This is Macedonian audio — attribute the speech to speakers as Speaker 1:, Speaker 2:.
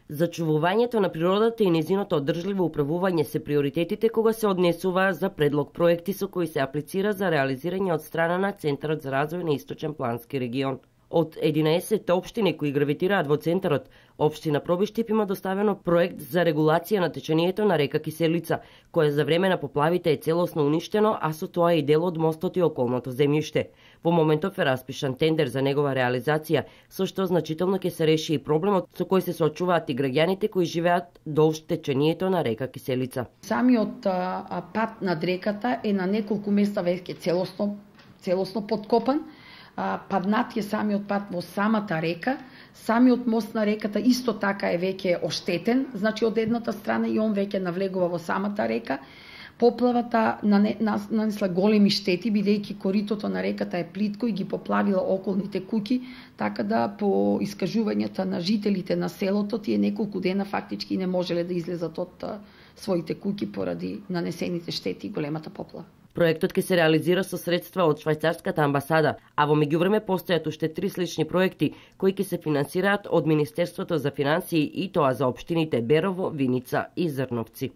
Speaker 1: Зачувувањето на природата и незиното одржливо управување се приоритетите кога се однесува за предлог проекти со кои се аплицира за реализирање од страна на Центарот за развој на Источен плански регион. Од 11 општини кои гравитираат во центарот, општина Пробиштип има доставено проект за регулација на течението на река Киселица, кое за време на поплавите е целосно уништено, а со тоа и дел од мостот и околното земјиште. Во моментов е распишан тендер за негова реализација, со што значително ќе се реши и проблемот со кој се соочуваат и граѓаните кои живеат долж течението на река Киселица.
Speaker 2: Самиот пат над реката е на неколку места веќе целосно подкопан. Паднат е самиот пат во самата река, самиот мост на реката исто така е веќе оштетен, значи од едната страна и он веќе навлегува во самата река. Поплавата нанесла големи штети, бидејќи коритото на реката е плитко и ги поплавила околните куќи, така да по искажувањата на жителите на селото тие неколку дена фактички не можеле да излезат од своите куќи поради нанесените штети и големата поплава.
Speaker 1: Проектот ќе се реализира со средства од швајцарската амбасада, а во меѓувреме постојат уште 3 слични проекти кои ќе се финансираат од Министерството за финансии и тоа за општините Берово, Виница и Зрновци.